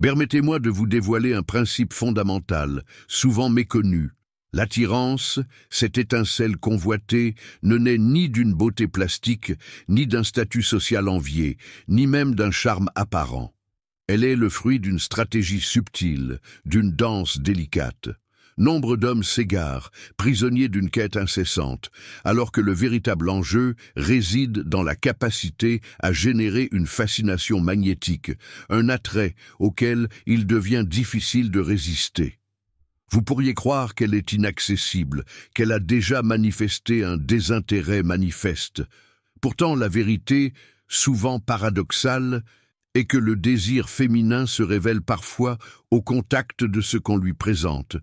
Permettez-moi de vous dévoiler un principe fondamental, souvent méconnu. L'attirance, cette étincelle convoitée, ne naît ni d'une beauté plastique, ni d'un statut social envié, ni même d'un charme apparent. Elle est le fruit d'une stratégie subtile, d'une danse délicate. Nombre d'hommes s'égarent, prisonniers d'une quête incessante, alors que le véritable enjeu réside dans la capacité à générer une fascination magnétique, un attrait auquel il devient difficile de résister. Vous pourriez croire qu'elle est inaccessible, qu'elle a déjà manifesté un désintérêt manifeste. Pourtant, la vérité, souvent paradoxale, est que le désir féminin se révèle parfois au contact de ce qu'on lui présente.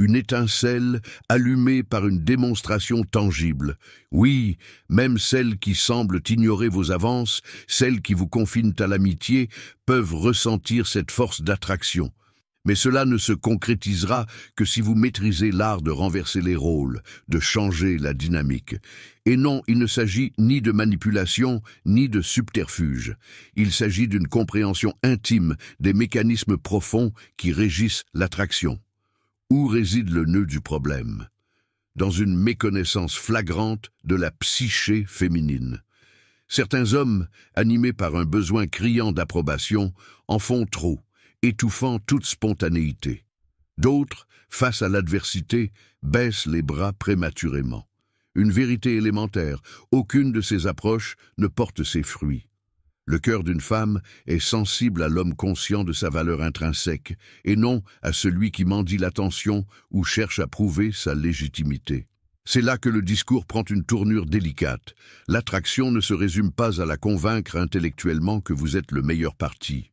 Une étincelle allumée par une démonstration tangible. Oui, même celles qui semblent ignorer vos avances, celles qui vous confinent à l'amitié, peuvent ressentir cette force d'attraction. Mais cela ne se concrétisera que si vous maîtrisez l'art de renverser les rôles, de changer la dynamique. Et non, il ne s'agit ni de manipulation, ni de subterfuge. Il s'agit d'une compréhension intime des mécanismes profonds qui régissent l'attraction. Où réside le nœud du problème? Dans une méconnaissance flagrante de la psyché féminine. Certains hommes, animés par un besoin criant d'approbation, en font trop, étouffant toute spontanéité. D'autres, face à l'adversité, baissent les bras prématurément. Une vérité élémentaire, aucune de ces approches ne porte ses fruits. Le cœur d'une femme est sensible à l'homme conscient de sa valeur intrinsèque, et non à celui qui mendie l'attention ou cherche à prouver sa légitimité. C'est là que le discours prend une tournure délicate. L'attraction ne se résume pas à la convaincre intellectuellement que vous êtes le meilleur parti.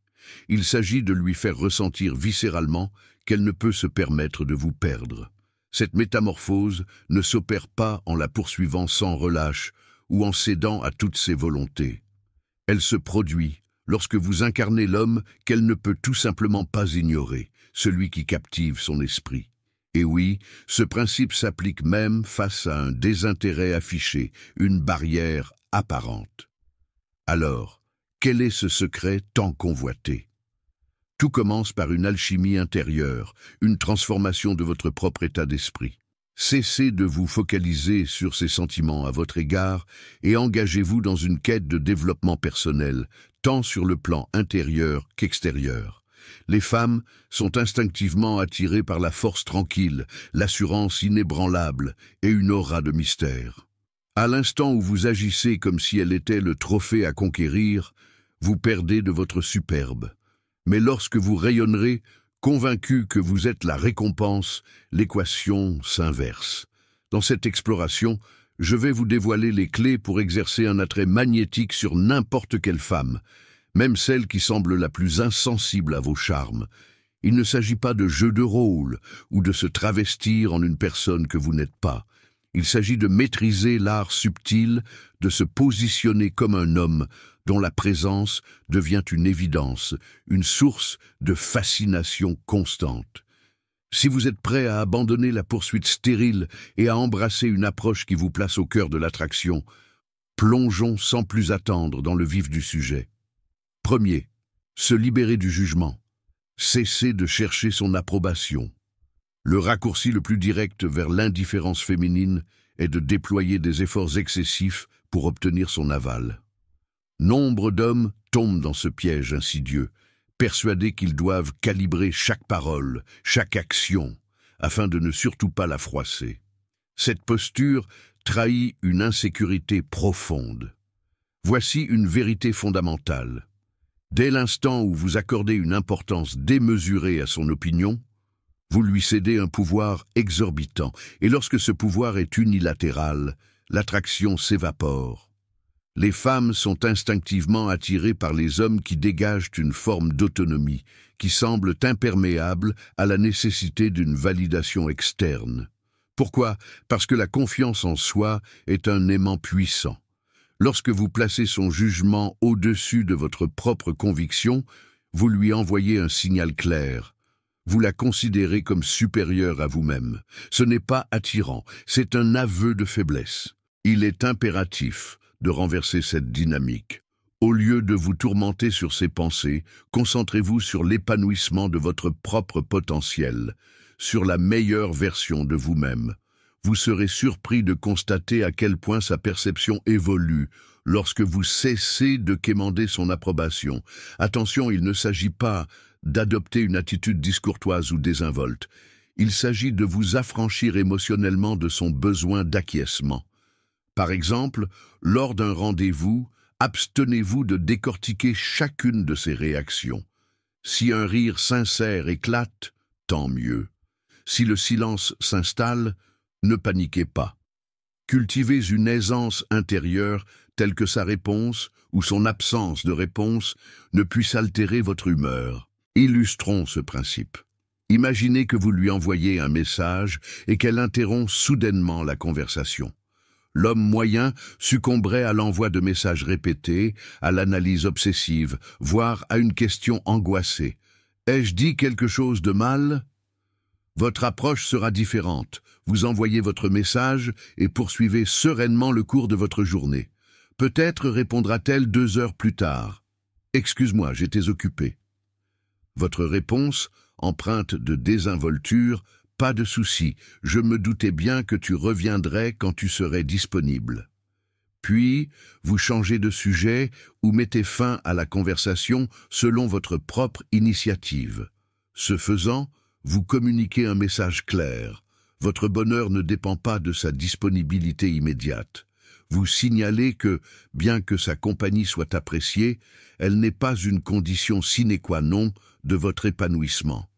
Il s'agit de lui faire ressentir viscéralement qu'elle ne peut se permettre de vous perdre. Cette métamorphose ne s'opère pas en la poursuivant sans relâche ou en cédant à toutes ses volontés. Elle se produit lorsque vous incarnez l'homme qu'elle ne peut tout simplement pas ignorer, celui qui captive son esprit. Et oui, ce principe s'applique même face à un désintérêt affiché, une barrière apparente. Alors, quel est ce secret tant convoité? Tout commence par une alchimie intérieure, une transformation de votre propre état d'esprit. Cessez de vous focaliser sur ces sentiments à votre égard et engagez-vous dans une quête de développement personnel, tant sur le plan intérieur qu'extérieur. Les femmes sont instinctivement attirées par la force tranquille, l'assurance inébranlable et une aura de mystère. À l'instant où vous agissez comme si elle était le trophée à conquérir, vous perdez de votre superbe. Mais lorsque vous rayonnerez, convaincu que vous êtes la récompense, l'équation s'inverse. Dans cette exploration, je vais vous dévoiler les clés pour exercer un attrait magnétique sur n'importe quelle femme, même celle qui semble la plus insensible à vos charmes. Il ne s'agit pas de jeu de rôle ou de se travestir en une personne que vous n'êtes pas. Il s'agit de maîtriser l'art subtil, de se positionner comme un homme dont la présence devient une évidence, une source de fascination constante. Si vous êtes prêt à abandonner la poursuite stérile et à embrasser une approche qui vous place au cœur de l'attraction, plongeons sans plus attendre dans le vif du sujet. Premier, se libérer du jugement. Cesser de chercher son approbation. Le raccourci le plus direct vers l'indifférence féminine est de déployer des efforts excessifs pour obtenir son aval. Nombre d'hommes tombent dans ce piège insidieux, persuadés qu'ils doivent calibrer chaque parole, chaque action, afin de ne surtout pas la froisser. Cette posture trahit une insécurité profonde. Voici une vérité fondamentale. Dès l'instant où vous accordez une importance démesurée à son opinion, vous lui cédez un pouvoir exorbitant, et lorsque ce pouvoir est unilatéral, l'attraction s'évapore. Les femmes sont instinctivement attirées par les hommes qui dégagent une forme d'autonomie, qui semblent imperméables à la nécessité d'une validation externe. Pourquoi? Parce que la confiance en soi est un aimant puissant. Lorsque vous placez son jugement au-dessus de votre propre conviction, vous lui envoyez un signal clair. Vous la considérez comme supérieure à vous-même. Ce n'est pas attirant, c'est un aveu de faiblesse. Il est impératif de renverser cette dynamique. Au lieu de vous tourmenter sur ces pensées, concentrez-vous sur l'épanouissement de votre propre potentiel, sur la meilleure version de vous-même. Vous serez surpris de constater à quel point sa perception évolue lorsque vous cessez de quémander son approbation. Attention, il ne s'agit pas d'adopter une attitude discourtoise ou désinvolte. Il s'agit de vous affranchir émotionnellement de son besoin d'acquiescement. Par exemple, lors d'un rendez-vous, abstenez-vous de décortiquer chacune de ses réactions. Si un rire sincère éclate, tant mieux. Si le silence s'installe, ne paniquez pas. Cultivez une aisance intérieure telle que sa réponse ou son absence de réponse ne puisse altérer votre humeur. Illustrons ce principe. Imaginez que vous lui envoyez un message et qu'elle interrompt soudainement la conversation. L'homme moyen succomberait à l'envoi de messages répétés, à l'analyse obsessive, voire à une question angoissée. « Ai-je dit quelque chose de mal ?» Votre approche sera différente. Vous envoyez votre message et poursuivez sereinement le cours de votre journée. Peut-être répondra-t-elle 2 heures plus tard. « Excuse-moi, j'étais occupé. » Votre réponse, empreinte de désinvolture, « Pas de souci, je me doutais bien que tu reviendrais quand tu serais disponible. » Puis, vous changez de sujet ou mettez fin à la conversation selon votre propre initiative. Ce faisant, vous communiquez un message clair. Votre bonheur ne dépend pas de sa disponibilité immédiate. Vous signalez que, bien que sa compagnie soit appréciée, elle n'est pas une condition sine qua non de votre épanouissement.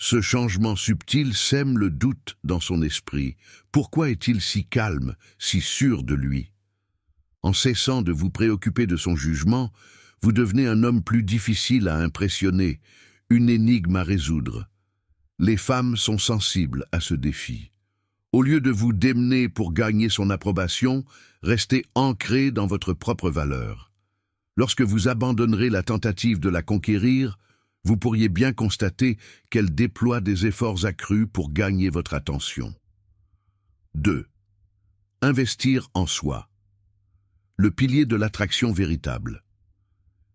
Ce changement subtil sème le doute dans son esprit. Pourquoi est-il si calme, si sûr de lui? En cessant de vous préoccuper de son jugement, vous devenez un homme plus difficile à impressionner, une énigme à résoudre. Les femmes sont sensibles à ce défi. Au lieu de vous démener pour gagner son approbation, restez ancré dans votre propre valeur. Lorsque vous abandonnerez la tentative de la conquérir, vous pourriez bien constater qu'elle déploie des efforts accrus pour gagner votre attention. 2. Investir en soi. Le pilier de l'attraction véritable.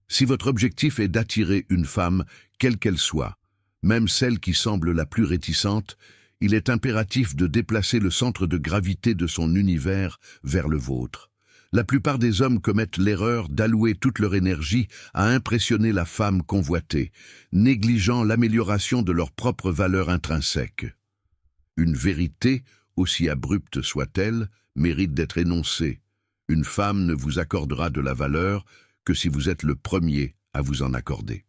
Si votre objectif est d'attirer une femme, quelle qu'elle soit, même celle qui semble la plus réticente, il est impératif de déplacer le centre de gravité de son univers vers le vôtre. La plupart des hommes commettent l'erreur d'allouer toute leur énergie à impressionner la femme convoitée, négligeant l'amélioration de leur propre valeur intrinsèque. Une vérité, aussi abrupte soit-elle, mérite d'être énoncée. Une femme ne vous accordera de la valeur que si vous êtes le premier à vous en accorder.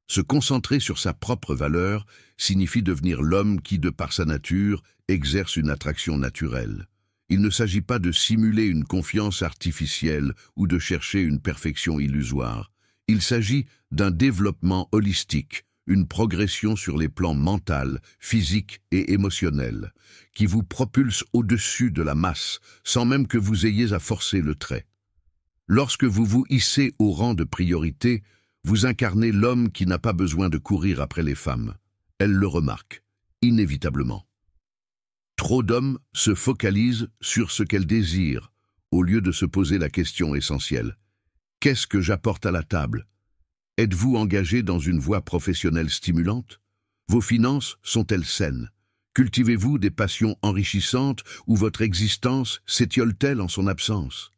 Se concentrer sur sa propre valeur signifie devenir l'homme qui, de par sa nature, exerce une attraction naturelle. Il ne s'agit pas de simuler une confiance artificielle ou de chercher une perfection illusoire. Il s'agit d'un développement holistique, une progression sur les plans mental, physique et émotionnel, qui vous propulse au-dessus de la masse, sans même que vous ayez à forcer le trait. Lorsque vous vous hissez au rang de priorité, vous incarnez l'homme qui n'a pas besoin de courir après les femmes. Elles le remarquent, inévitablement. Trop d'hommes se focalisent sur ce qu'elles désirent, au lieu de se poser la question essentielle. Qu'est-ce que j'apporte à la table? Êtes-vous engagé dans une voie professionnelle stimulante? Vos finances sont-elles saines? Cultivez-vous des passions enrichissantes ou votre existence s'étiole-t-elle en son absence?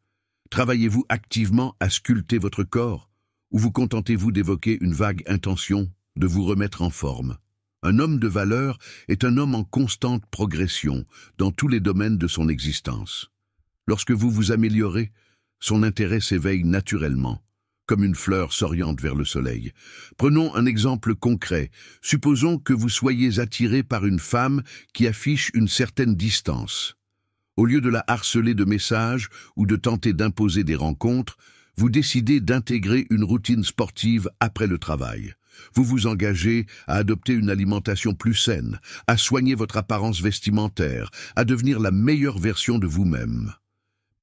Travaillez-vous activement à sculpter votre corps ou vous contentez-vous d'évoquer une vague intention de vous remettre en forme? Un homme de valeur est un homme en constante progression dans tous les domaines de son existence. Lorsque vous vous améliorez, son intérêt s'éveille naturellement, comme une fleur s'oriente vers le soleil. Prenons un exemple concret. Supposons que vous soyez attiré par une femme qui affiche une certaine distance. Au lieu de la harceler de messages ou de tenter d'imposer des rencontres, vous décidez d'intégrer une routine sportive après le travail. Vous vous engagez à adopter une alimentation plus saine, à soigner votre apparence vestimentaire, à devenir la meilleure version de vous-même.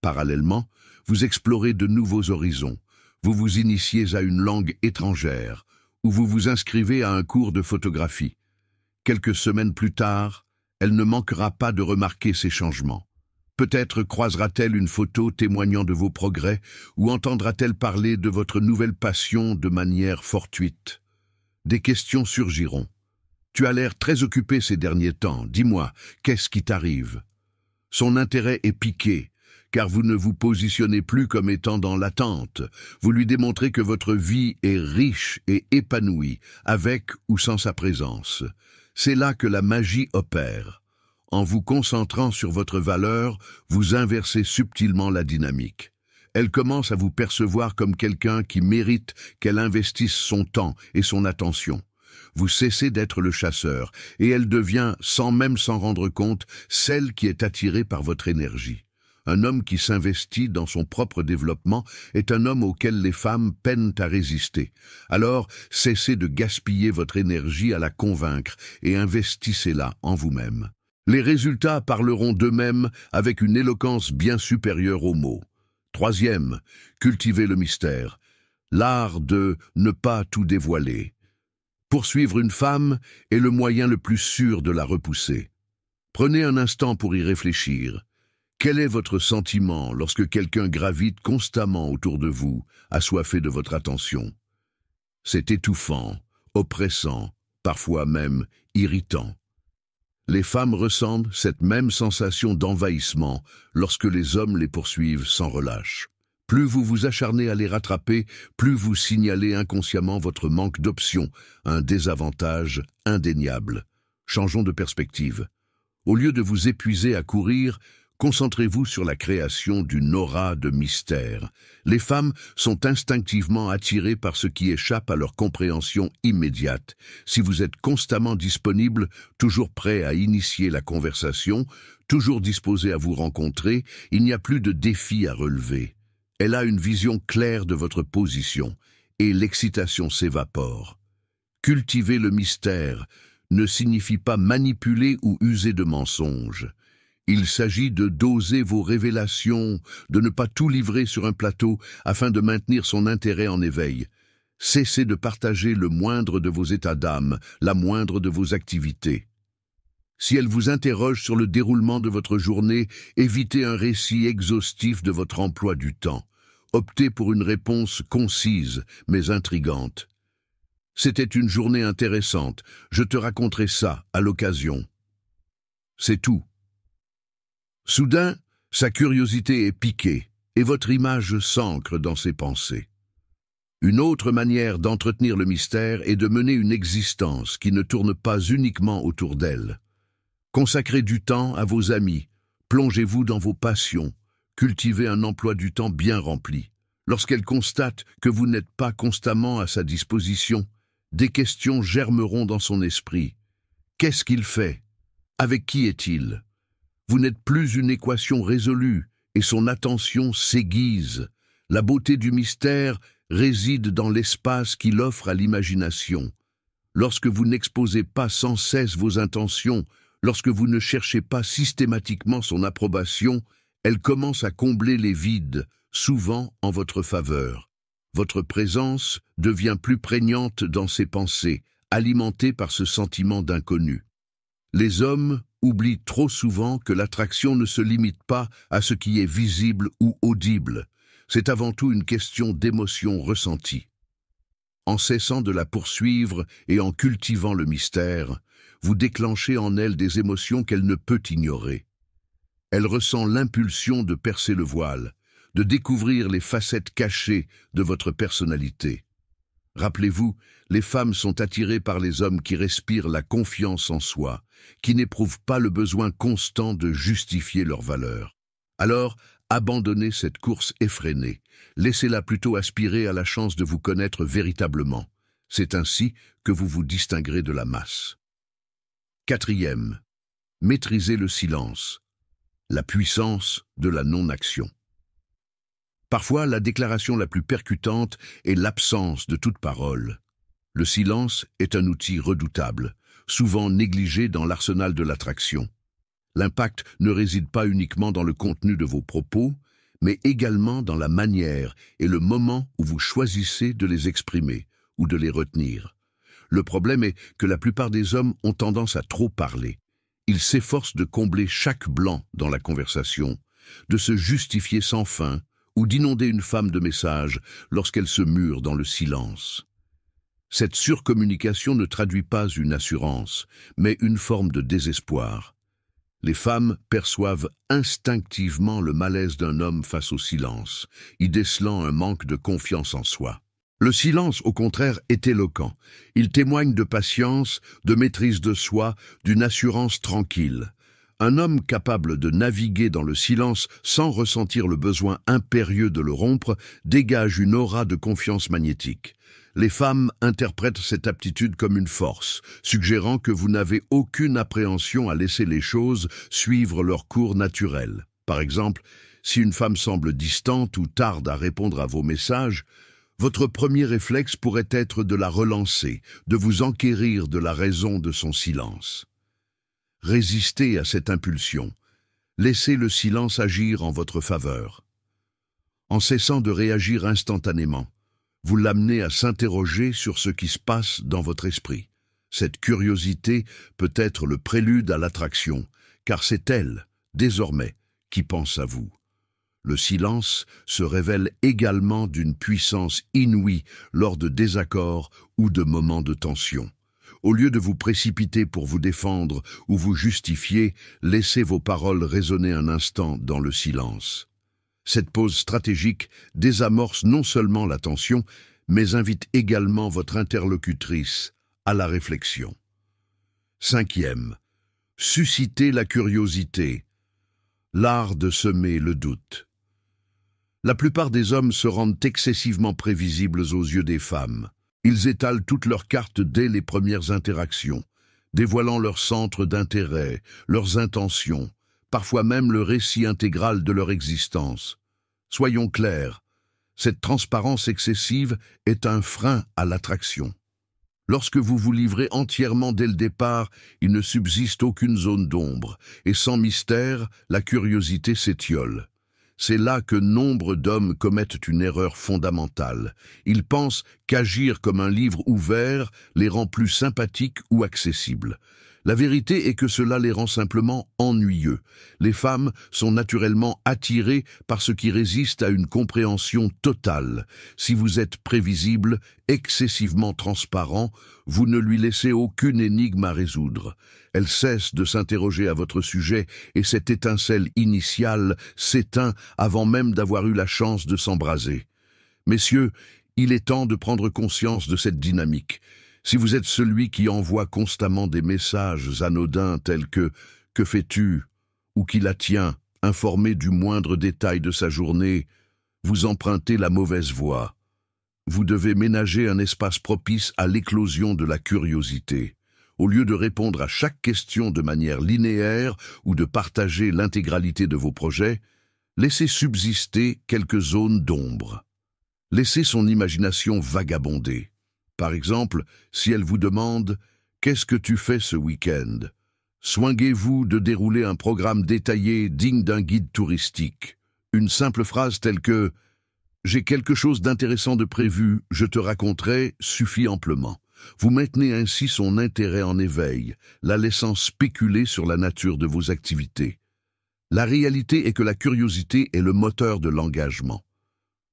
Parallèlement, vous explorez de nouveaux horizons. Vous vous initiez à une langue étrangère ou vous vous inscrivez à un cours de photographie. Quelques semaines plus tard, elle ne manquera pas de remarquer ces changements. Peut-être croisera-t-elle une photo témoignant de vos progrès ou entendra-t-elle parler de votre nouvelle passion de manière fortuite. Des questions surgiront. Tu as l'air très occupé ces derniers temps. Dis-moi, qu'est-ce qui t'arrive? Son intérêt est piqué, car vous ne vous positionnez plus comme étant dans l'attente. Vous lui démontrez que votre vie est riche et épanouie, avec ou sans sa présence. C'est là que la magie opère. En vous concentrant sur votre valeur, vous inversez subtilement la dynamique. Elle commence à vous percevoir comme quelqu'un qui mérite qu'elle investisse son temps et son attention. Vous cessez d'être le chasseur, et elle devient, sans même s'en rendre compte, celle qui est attirée par votre énergie. Un homme qui s'investit dans son propre développement est un homme auquel les femmes peinent à résister. Alors, cessez de gaspiller votre énergie à la convaincre et investissez-la en vous-même. Les résultats parleront d'eux-mêmes avec une éloquence bien supérieure aux mots. Troisième, cultivez le mystère. L'art de ne pas tout dévoiler. Poursuivre une femme est le moyen le plus sûr de la repousser. Prenez un instant pour y réfléchir. Quel est votre sentiment lorsque quelqu'un gravite constamment autour de vous, assoiffé de votre attention? C'est étouffant, oppressant, parfois même irritant. Les femmes ressentent cette même sensation d'envahissement lorsque les hommes les poursuivent sans relâche. Plus vous vous acharnez à les rattraper, plus vous signalez inconsciemment votre manque d'options, un désavantage indéniable. Changeons de perspective. Au lieu de vous épuiser à courir, concentrez-vous sur la création d'une aura de mystère. Les femmes sont instinctivement attirées par ce qui échappe à leur compréhension immédiate. Si vous êtes constamment disponible, toujours prêt à initier la conversation, toujours disposé à vous rencontrer, il n'y a plus de défi à relever. Elle a une vision claire de votre position, et l'excitation s'évapore. Cultiver le mystère ne signifie pas manipuler ou user de mensonges. Il s'agit de doser vos révélations, de ne pas tout livrer sur un plateau afin de maintenir son intérêt en éveil. Cessez de partager le moindre de vos états d'âme, la moindre de vos activités. Si elle vous interroge sur le déroulement de votre journée, évitez un récit exhaustif de votre emploi du temps. Optez pour une réponse concise, mais intrigante. C'était une journée intéressante, je te raconterai ça à l'occasion. C'est tout. Soudain, sa curiosité est piquée, et votre image s'ancre dans ses pensées. Une autre manière d'entretenir le mystère est de mener une existence qui ne tourne pas uniquement autour d'elle. Consacrez du temps à vos amis, plongez-vous dans vos passions, cultivez un emploi du temps bien rempli. Lorsqu'elle constate que vous n'êtes pas constamment à sa disposition, des questions germeront dans son esprit. Qu'est-ce qu'il fait? Avec qui est-il? Vous n'êtes plus une équation résolue, et son attention s'aiguise. La beauté du mystère réside dans l'espace qu'il offre à l'imagination. Lorsque vous n'exposez pas sans cesse vos intentions, lorsque vous ne cherchez pas systématiquement son approbation, elle commence à combler les vides, souvent en votre faveur. Votre présence devient plus prégnante dans ses pensées, alimentée par ce sentiment d'inconnu. Les hommes oublient trop souvent que l'attraction ne se limite pas à ce qui est visible ou audible. C'est avant tout une question d'émotion ressentie. En cessant de la poursuivre et en cultivant le mystère, vous déclenchez en elle des émotions qu'elle ne peut ignorer. Elle ressent l'impulsion de percer le voile, de découvrir les facettes cachées de votre personnalité. Rappelez-vous, les femmes sont attirées par les hommes qui respirent la confiance en soi, qui n'éprouvent pas le besoin constant de justifier leur valeur. Alors, abandonnez cette course effrénée. Laissez-la plutôt aspirer à la chance de vous connaître véritablement. C'est ainsi que vous vous distinguerez de la masse. Quatrième, maîtrisez le silence, la puissance de la non-action. Parfois, la déclaration la plus percutante est l'absence de toute parole. Le silence est un outil redoutable, souvent négligé dans l'arsenal de l'attraction. L'impact ne réside pas uniquement dans le contenu de vos propos, mais également dans la manière et le moment où vous choisissez de les exprimer ou de les retenir. Le problème est que la plupart des hommes ont tendance à trop parler. Ils s'efforcent de combler chaque blanc dans la conversation, de se justifier sans fin ou d'inonder une femme de messages lorsqu'elle se mure dans le silence. Cette surcommunication ne traduit pas une assurance, mais une forme de désespoir. Les femmes perçoivent instinctivement le malaise d'un homme face au silence, y décelant un manque de confiance en soi. Le silence, au contraire, est éloquent. Il témoigne de patience, de maîtrise de soi, d'une assurance tranquille. Un homme capable de naviguer dans le silence sans ressentir le besoin impérieux de le rompre dégage une aura de confiance magnétique. Les femmes interprètent cette aptitude comme une force, suggérant que vous n'avez aucune appréhension à laisser les choses suivre leur cours naturel. Par exemple, si une femme semble distante ou tarde à répondre à vos messages, votre premier réflexe pourrait être de la relancer, de vous enquérir de la raison de son silence. Résistez à cette impulsion. Laissez le silence agir en votre faveur. En cessant de réagir instantanément, vous l'amenez à s'interroger sur ce qui se passe dans votre esprit. Cette curiosité peut être le prélude à l'attraction, car c'est elle, désormais, qui pense à vous. Le silence se révèle également d'une puissance inouïe lors de désaccords ou de moments de tension. Au lieu de vous précipiter pour vous défendre ou vous justifier, laissez vos paroles résonner un instant dans le silence. Cette pause stratégique désamorce non seulement la tension, mais invite également votre interlocutrice à la réflexion. 5e. Susciter la curiosité. L'art de semer le doute. La plupart des hommes se rendent excessivement prévisibles aux yeux des femmes. Ils étalent toutes leurs cartes dès les premières interactions, dévoilant leur centre d'intérêt, leurs intentions, parfois même le récit intégral de leur existence. Soyons clairs, cette transparence excessive est un frein à l'attraction. Lorsque vous vous livrez entièrement dès le départ, il ne subsiste aucune zone d'ombre, et sans mystère, la curiosité s'étiole. C'est là que nombre d'hommes commettent une erreur fondamentale. Ils pensent qu'agir comme un livre ouvert les rend plus sympathiques ou accessibles. La vérité est que cela les rend simplement ennuyeux. Les femmes sont naturellement attirées par ce qui résiste à une compréhension totale. Si vous êtes prévisible, excessivement transparent, vous ne lui laissez aucune énigme à résoudre. Elle cesse de s'interroger à votre sujet et cette étincelle initiale s'éteint avant même d'avoir eu la chance de s'embraser. Messieurs, il est temps de prendre conscience de cette dynamique. Si vous êtes celui qui envoie constamment des messages anodins tels que « Que fais-tu » ou qui la tient, informé du moindre détail de sa journée, vous empruntez la mauvaise voie. Vous devez ménager un espace propice à l'éclosion de la curiosité. Au lieu de répondre à chaque question de manière linéaire ou de partager l'intégralité de vos projets, laissez subsister quelques zones d'ombre. Laissez son imagination vagabonder. Par exemple, si elle vous demande « Qu'est-ce que tu fais ce week-end » soignez-vous de dérouler un programme détaillé digne d'un guide touristique. Une simple phrase telle que « J'ai quelque chose d'intéressant de prévu, je te raconterai » suffit amplement. Vous maintenez ainsi son intérêt en éveil, la laissant spéculer sur la nature de vos activités. La réalité est que la curiosité est le moteur de l'engagement.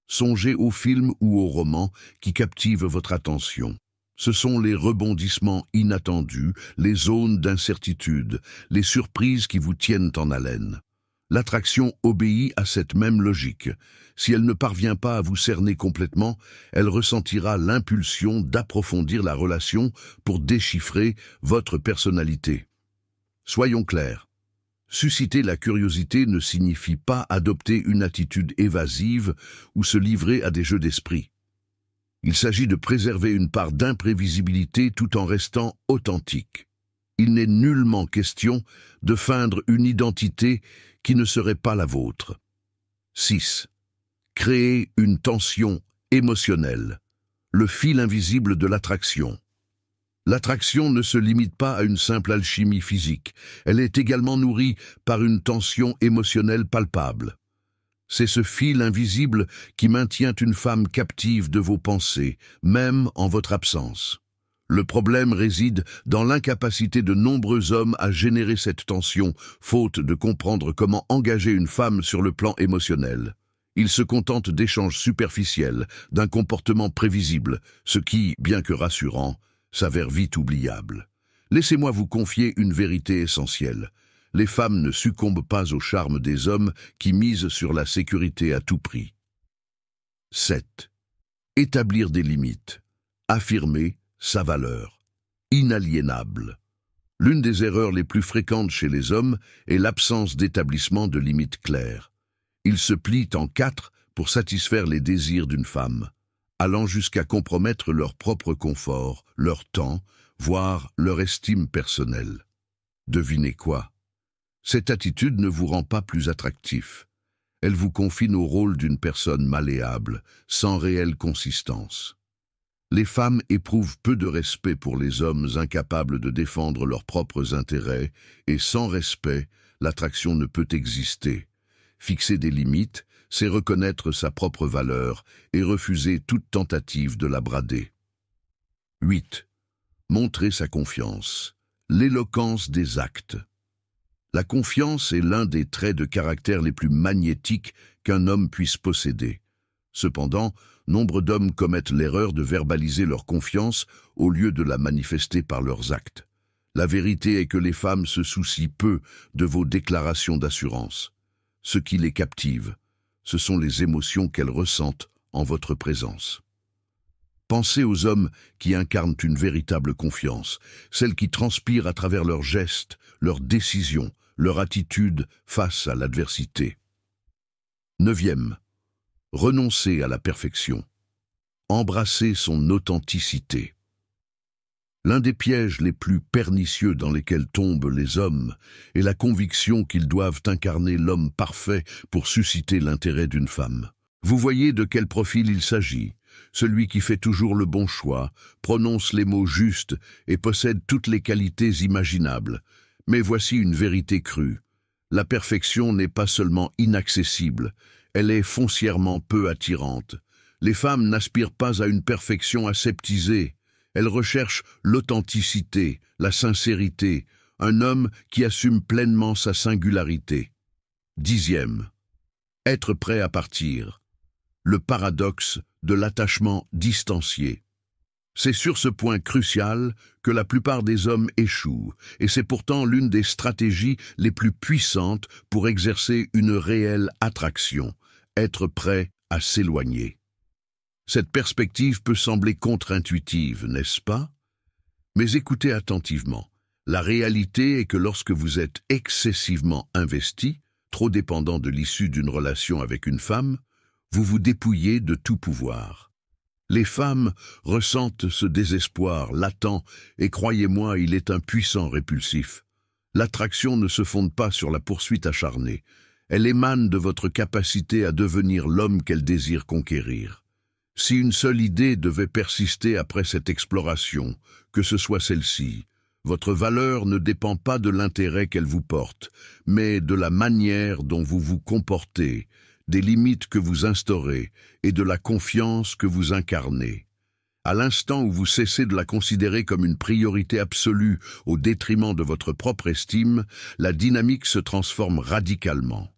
Songez aux films ou aux romans qui captivent votre attention. Ce sont les rebondissements inattendus, les zones d'incertitude, les surprises qui vous tiennent en haleine. L'attraction obéit à cette même logique. Si elle ne parvient pas à vous cerner complètement, elle ressentira l'impulsion d'approfondir la relation pour déchiffrer votre personnalité. Soyons clairs. Susciter la curiosité ne signifie pas adopter une attitude évasive ou se livrer à des jeux d'esprit. Il s'agit de préserver une part d'imprévisibilité tout en restant authentique. Il n'est nullement question de feindre une identité qui ne serait pas la vôtre. 6. Créer une tension émotionnelle. Le fil invisible de l'attraction. L'attraction ne se limite pas à une simple alchimie physique, elle est également nourrie par une tension émotionnelle palpable. C'est ce fil invisible qui maintient une femme captive de vos pensées, même en votre absence. Le problème réside dans l'incapacité de nombreux hommes à générer cette tension, faute de comprendre comment engager une femme sur le plan émotionnel. Ils se contentent d'échanges superficiels, d'un comportement prévisible, ce qui, bien que rassurant, s'avère vite oubliable. Laissez-moi vous confier une vérité essentielle. Les femmes ne succombent pas au charme des hommes qui misent sur la sécurité à tout prix. 7. Établir des limites. Affirmer sa valeur. Inaliénable. L'une des erreurs les plus fréquentes chez les hommes est l'absence d'établissement de limites claires. Ils se plient en 4 pour satisfaire les désirs d'une femme, allant jusqu'à compromettre leur propre confort, leur temps, voire leur estime personnelle. Devinez quoi? Cette attitude ne vous rend pas plus attractif. Elle vous confine au rôle d'une personne malléable, sans réelle consistance. Les femmes éprouvent peu de respect pour les hommes incapables de défendre leurs propres intérêts, et sans respect, l'attraction ne peut exister. Fixer des limites, c'est reconnaître sa propre valeur et refuser toute tentative de la brader. 8. Montrer sa confiance. L'éloquence des actes. La confiance est l'un des traits de caractère les plus magnétiques qu'un homme puisse posséder. Cependant, nombre d'hommes commettent l'erreur de verbaliser leur confiance au lieu de la manifester par leurs actes. La vérité est que les femmes se soucient peu de vos déclarations d'assurance. Ce qui les captive, ce sont les émotions qu'elles ressentent en votre présence. Pensez aux hommes qui incarnent une véritable confiance, celle qui transpire à travers leurs gestes, leurs décisions, leur attitude face à l'adversité. 9. Renoncer à la perfection. Embrasser son authenticité. L'un des pièges les plus pernicieux dans lesquels tombent les hommes est la conviction qu'ils doivent incarner l'homme parfait pour susciter l'intérêt d'une femme. Vous voyez de quel profil il s'agit, celui qui fait toujours le bon choix, prononce les mots justes et possède toutes les qualités imaginables. Mais voici une vérité crue. La perfection n'est pas seulement inaccessible, elle est foncièrement peu attirante. Les femmes n'aspirent pas à une perfection aseptisée. Elles recherchent l'authenticité, la sincérité, un homme qui assume pleinement sa singularité. 10. Être prêt à partir. Le paradoxe de l'attachement distancié. C'est sur ce point crucial que la plupart des hommes échouent, et c'est pourtant l'une des stratégies les plus puissantes pour exercer une réelle attraction, être prêt à s'éloigner. Cette perspective peut sembler contre-intuitive, n'est-ce pas? Mais écoutez attentivement. La réalité est que lorsque vous êtes excessivement investi, trop dépendant de l'issue d'une relation avec une femme, vous vous dépouillez de tout pouvoir. Les femmes ressentent ce désespoir latent et croyez-moi, il est un puissant répulsif. L'attraction ne se fonde pas sur la poursuite acharnée. Elle émane de votre capacité à devenir l'homme qu'elle désire conquérir. Si une seule idée devait persister après cette exploration, que ce soit celle-ci, votre valeur ne dépend pas de l'intérêt qu'elle vous porte, mais de la manière dont vous vous comportez, des limites que vous instaurez et de la confiance que vous incarnez. À l'instant où vous cessez de la considérer comme une priorité absolue au détriment de votre propre estime, la dynamique se transforme radicalement.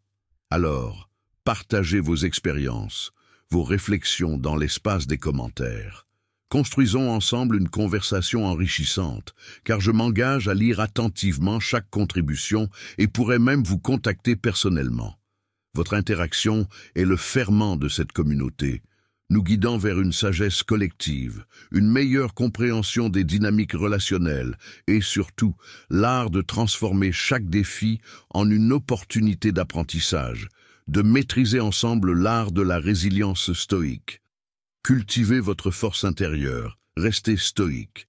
Alors, partagez vos expériences, vos réflexions dans l'espace des commentaires. Construisons ensemble une conversation enrichissante, car je m'engage à lire attentivement chaque contribution et pourrais même vous contacter personnellement. Votre interaction est le ferment de cette communauté, nous guidant vers une sagesse collective, une meilleure compréhension des dynamiques relationnelles et surtout l'art de transformer chaque défi en une opportunité d'apprentissage, de maîtriser ensemble l'art de la résilience stoïque. Cultivez votre force intérieure, restez stoïque,